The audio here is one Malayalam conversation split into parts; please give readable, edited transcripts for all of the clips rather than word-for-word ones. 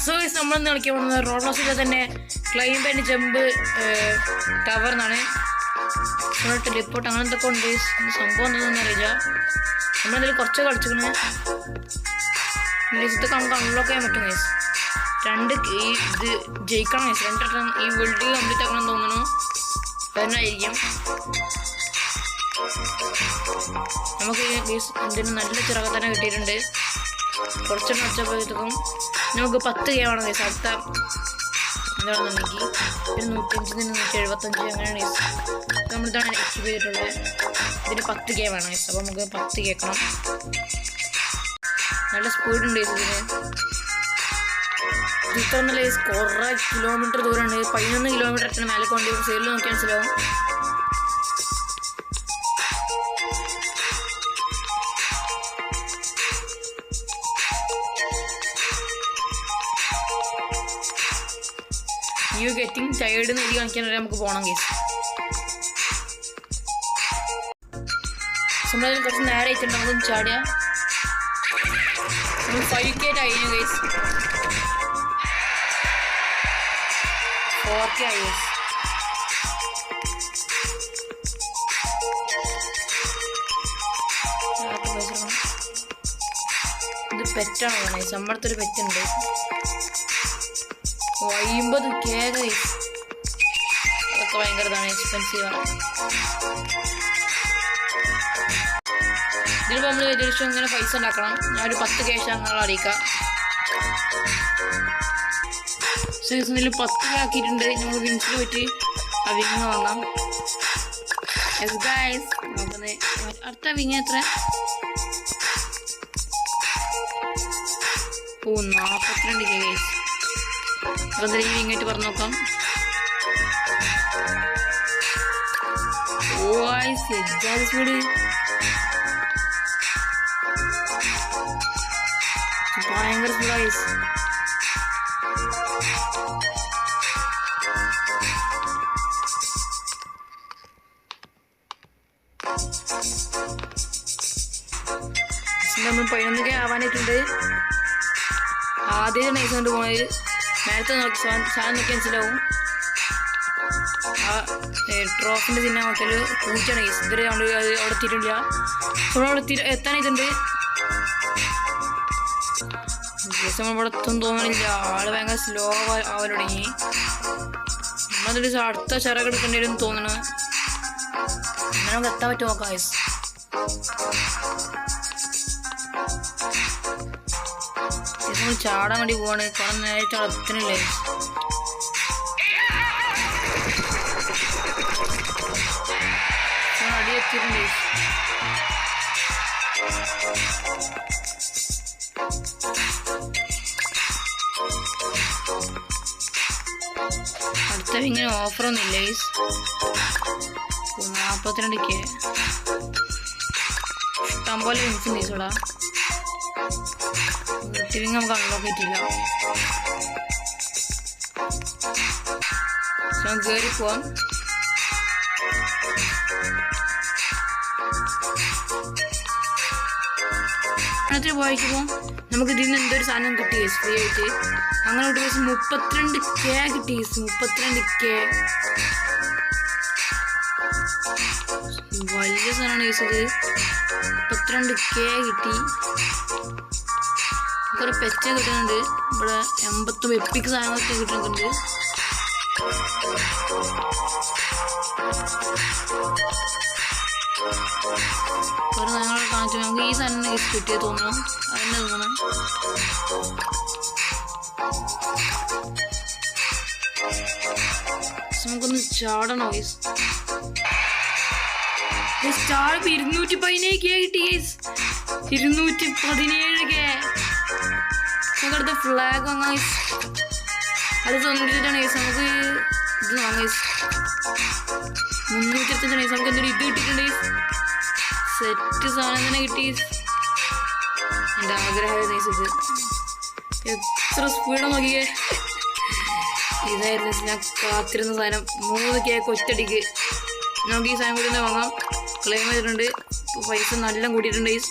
സോ നമ്മളെന്ന് കളിക്കാൻ പോകുന്നത് റോഡ്ലോസിലെ തന്നെ ക്ലൈംബ് ആൻഡ് ജമ്പ് ടവർ എന്നാണ്. ടെലിപ്പോർട്ട് അങ്ങനെ എന്തൊക്കെ ഉണ്ട്. സംഭവം എന്താണെന്ന് അറിയില്ല. നമ്മളതിൽ കുറച്ച് കളിച്ചിരിക്കണേ. ഇതൊക്കെ നമുക്ക് അൺലോക്ക് ചെയ്യാൻ പറ്റും ഗൈസ്. ഈ ഇത് ജയിക്കണം ഗൈസ്. 2 ടൺ ഈ വേൾഡ് കംപ്ലീറ്റ് ആക്കണം തോന്നുന്നു. അതിനായിരിക്കും നമുക്ക് എന്തിനും നല്ല ചിറക തന്നെ കിട്ടിയിട്ടുണ്ട്. കുറച്ചെണ്ണം വെച്ചപ്പോഴത്തേക്കും നമുക്ക് 10 ഗെയിമാണ് ഗൈസ്. അടുത്ത എന്താണെന്നുണ്ടെങ്കിൽ 105 175 അങ്ങനെയാണ് ഗൈസ്. നമ്മളിതാണ് എക്സ്പീരിയൻസ് ചെയ്തിട്ടുള്ളത്. ഇതിന് 10 ഗെയിമാണ് ഗൈസ്. അപ്പോൾ നമുക്ക് 10 കേൾക്കണം. നല്ല സ്പീഡുണ്ട് ഗൈസ് ഇതിന്. ഇത്ര നല്ല ഗൈസ് കുറേ കിലോമീറ്റർ ദൂരമുണ്ട്. 11 കിലോമീറ്റർ മേലെ കൊണ്ട് സൈഡിൽ നോക്കിയാൽ മനസ്സിലാവും. യു ഗെറ്റിംഗ് ടയേർഡ് എന്ന് എഴുതി കാണിക്കാൻ വരെ നമുക്ക് പോകണം ഗൈസ്. നമ്മളതിൽ കുറച്ച് നേരെ ആയിട്ടുണ്ട്. നമുക്ക് ചാടിയാൽ 5K കഴിഞ്ഞു ഗൈസ്. 4K ആയി ഗൈസ്. ഇത് പെറ്റാണോ ഗൈസ്? നമ്മളടുത്തൊരു പെറ്റുണ്ട്. 50K guys. അതൊക്കെ ഭയങ്കര ഇതാണ്, എക്സ്പെൻസീവാണ്. ഇതിലിപ്പോൾ നമ്മൾ ഏകദേശം ഇങ്ങനെ പൈസ ഉണ്ടാക്കണം. ഞാനൊരു 10 ക്യാഷ് അങ്ങനെ അറിയിക്കാം. സീസണിൽ 10 ആക്കിയിട്ടുണ്ട്. നമ്മൾ വിങ്സിൽ പറ്റി ആ വിങ് വാങ്ങാം. ഗൈസ് നോക്കുന്നത് അടുത്ത വിങ് എത്ര? 42K guys. അപ്പോൾ എന്തായാലും ഈ വിങ്ങായിട്ട് പറഞ്ഞു നോക്കാം. സ്പീഡ് ഭയങ്കര സ്പീഡായിസ്. നമ്മൾ 11K ആവാനായിട്ടുണ്ട്. ആദ്യം നൈസ് കൊണ്ട് പോകുന്നത് നേരത്തെ നോക്കി സാധനം നോക്കി മനസ്സിലാവും. ആ ട്രോഫിൻ്റെ ചിഹ്നം നോക്കിയാൽ പൂച്ചാണ് കേസ്. ഇതുവരെ അവിടെ എത്തിയിട്ടില്ല. നമ്മളവിടെ എത്താനായിട്ടുണ്ട്. കേസ് നമ്മളിവിടെ എത്തും തോന്നണില്ല. ആള് ഭയങ്കര സ്ലോ ആവാൻ തുടങ്ങി. നമ്മളതൊരു അടുത്ത ചിറക് എടുക്കേണ്ടി വരും തോന്നണം. അങ്ങനെ നമുക്ക് എത്താൻ പറ്റുമോ നോക്കാം കേസ്. നമ്മൾ ചാടാൻ വേണ്ടി പോവാണ്. കുറെ നേരത്തെ അവിടെ എത്തണില്ലേ. അടി എത്തിയിട്ടുണ്ട്. അടുത്ത ഇങ്ങനെ ഓഫറൊന്നും ഇല്ല ഗൈസ്. 42K ഇഷ്ടംപോലെ വിങ്സ് ഗൈസോടാ. വിങ് നമുക്ക് അൺലോക്ക് ചെയ്തിട്ടില്ല. കയറി പോവാം. അതിനകത്ത് പോയിക്കുമ്പോൾ നമുക്ക് ഇതിൽ നിന്ന് എന്തൊരു സാധനം കിട്ടി ഫ്രീ ആയിട്ട്. അങ്ങനെ ഒരു ദിവസം 32K കിട്ടി. 32K വലിയ സാധനമാണ് കേസത്. 32K കിട്ടി. കുറെ പെറ്റ് കിട്ടുന്നുണ്ട്. ഇവിടെ 80 എപ്പിക്ക് സാധനങ്ങളൊക്കെ കിട്ടുന്നുണ്ട്. കുറെ സാധനങ്ങളൊക്കെ കാണിച്ചു. നമുക്ക് ഈ സാധനം കിട്ടിയത് തോന്നണം. അതിൻ്റെ തോന്നണം. നമുക്കൊന്ന് ചാടണോ ഗൈസ്. ചാടിപ്പോ 217K കിട്ടി ഗൈസ്. 217K. നമുക്കടുത്ത ഫ്ലാഗ് വാങ്ങാം ഗൈസ്. അത് 98 ഗൈസ്. നമുക്ക് ഇത് വാങ്ങാം ഗൈസ്. 325 ഗൈസ്. നമുക്ക് എന്തൊരു ഇത് കിട്ടിയിട്ടുണ്ട് ഗൈസ്. സെറ്റ് സാധനം തന്നെ കിട്ടി. എൻ്റെ ആഗ്രഹമായിരുന്നു ഗൈസ് ഇത്. എത്ര സ്പീഡ് നോക്കിയേ. ഇതായിരുന്നു ഞാൻ കാത്തിരുന്ന സാധനം. 3K ഒറ്റടിക്ക്. നമുക്ക് ഈ സാധനം കൂടി ഒന്ന് വാങ്ങാം. ക്ലെയിം ചെയ്തിട്ടുണ്ട്. പൈസ നല്ല കൂട്ടിയിട്ടുണ്ട് ഗൈസ്.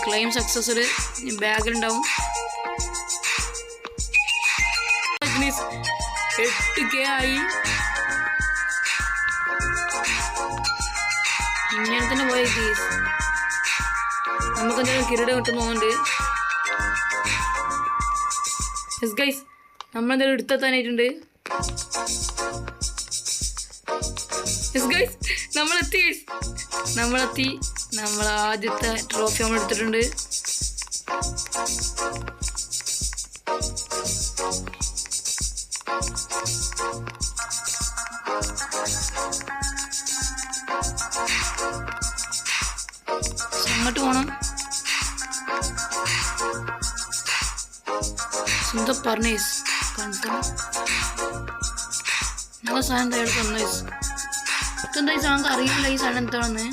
Claim successful. ബാഗിലുണ്ടാവും. ഗൈസ് 8K ആയി. ഇങ്ങനെ തന്നെ പോയി ഗൈസ്. നമുക്ക് എന്തെങ്കിലും കിരീടം കിട്ടുന്നുണ്ട്. യെസ് ഗൈസ്, നമ്മളെന്തായാലും എടുത്തെത്താനായിട്ടുണ്ട്. യെസ് ഗൈസ്, നമ്മളെത്തി ഗൈസ്. നമ്മൾ ആദ്യത്തെ ട്രോഫി നമ്മൾ എടുത്തിട്ടുണ്ട്. അങ്ങോട്ട് പോണം. എന്താ പറഞ്ഞേസ് ഞങ്ങൾ സാധനം തയ്യാറ് തന്നേസ്. ഇതെന്താ ഈ സാധനം അറിയില്ല ഈ സാധനം എന്താണെന്ന്.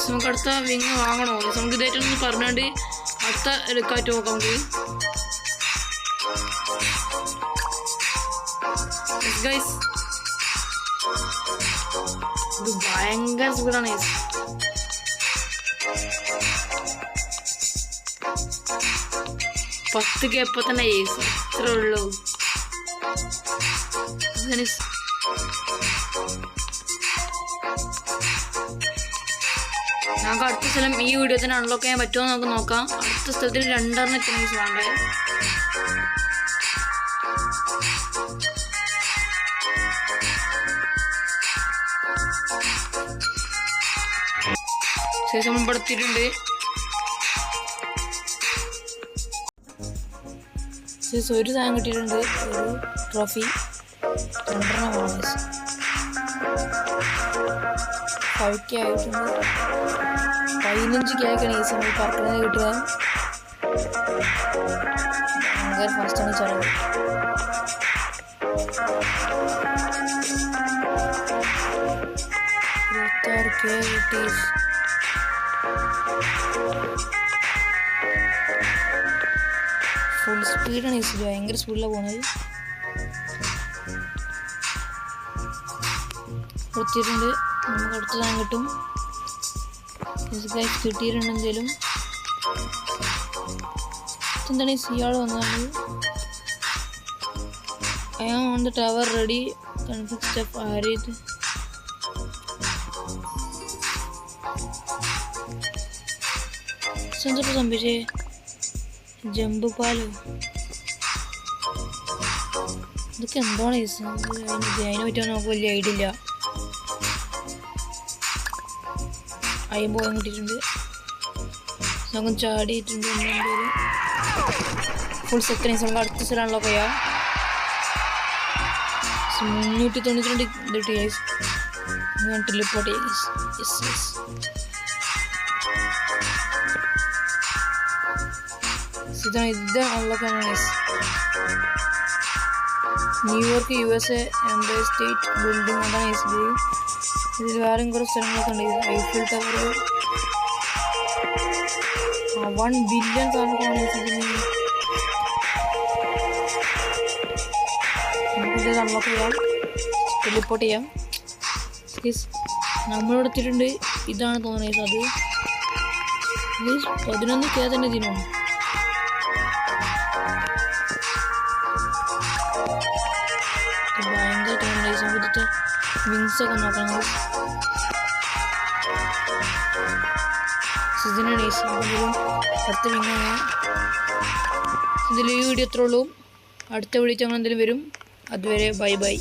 നമുക്ക് അടുത്ത വിങ് വാങ്ങണോ? നമുക്ക് ഇതായിട്ടൊന്ന് പറഞ്ഞാണ്ട് അടുത്ത എടുക്കാറ്റ് നോക്കാം. നമുക്ക് ഗൈസ് ഇത് ഭയങ്കര സ്പീഡാണ്. 10K എപ്പോൾ തന്നെ ഇത്രേ ഉള്ളൂ. നമുക്ക് അടുത്ത സ്ഥലം ഈ വീഡിയോ തന്നെ അൺലോക്ക് ചെയ്യാൻ പറ്റുമോ നമുക്ക് നോക്കാം. അടുത്ത സ്ഥലത്തിൽ 2 എത്തണം വേണ്ടേ. ശേഷം നമ്മൾ എടുത്തിട്ടുണ്ട്. ഒരു സാധനം കിട്ടിയിട്ടുണ്ട്, ഒരു ട്രോഫി 2 5K ആയിട്ടുണ്ട്. 15K ആയിക്കാണ് ഈ സമയം പറക്കുന്നത് കിട്ടുക. ഭയങ്കര ഫാസ്റ്റാണ് ചടങ്ങ്. ഫുൾ സ്പീഡാണ് ഭയങ്കര സ്പീഡിലാണ് പോണത്. കൊടുത്തിട്ടുണ്ട്. നമുക്ക് അടുത്ത സാധനം കിട്ടും. കിട്ടിയിട്ടുണ്ട് എന്തേലും. എന്താണ് ഈ സിയാൾ വന്നത്? I am on the tower ready. Config step arid. സഞ്ചപ്പോൾ സംഭവിച്ചേ ജമ്പ് പാലോ ഇതൊക്കെ എന്താണ്? അതിനെ പറ്റിയാണ് നമുക്ക് വലിയ ഐഡിയ ഇല്ല. അയ്യമ്പോ കിട്ടിയിട്ടുണ്ട്. നമുക്ക് ചാടിയിട്ടുണ്ട്. ഫുൾ സെക്കൻഡ്സ് നമുക്ക് അടുത്ത സ്ഥലമാണല്ലോ പോയാ. 392 കിട്ടി ഗൈസ്. ഞാൻ ടെലിപ്പോർട്ട് ചെയ്യാം ഗൈസ്. Yes yes. ഇത് അൺലോക്കാണ് guys. New York USA empire state building അതാണ് ഗൈസ്. ഇതിൽ വേറെയും കുറേ സ്ഥലങ്ങളൊക്കെ ഉണ്ട്. ഐഫിൽ ടവർ 1 ബില്യൺ സാധനങ്ങളാണ് ഇതിന്. നമുക്കിത് അൺലോക്ക് ചെയ്യാം, ടെലിപ്പോർട്ട് ചെയ്യാം. നമ്മളിവിടെ എത്തിയിട്ടുണ്ട്. ഇതാണ് തോന്നുന്നത് അത് 11K തന്നെ ഇതിനാണ്. ഭയങ്കര തോന്നുന്നത് സംബന്ധിച്ച വിങ്സൊക്കെ നോക്കണം. ഇതിനാണ് അടുത്ത വിങ്ങാണ്. ഇതിൽ ഈ വീഡിയോ എത്ര ഉള്ളൂ. അടുത്ത വീഡിയോ ഞങ്ങൾ എന്തെങ്കിലും വരും. അതുവരെ ബൈ ബൈ.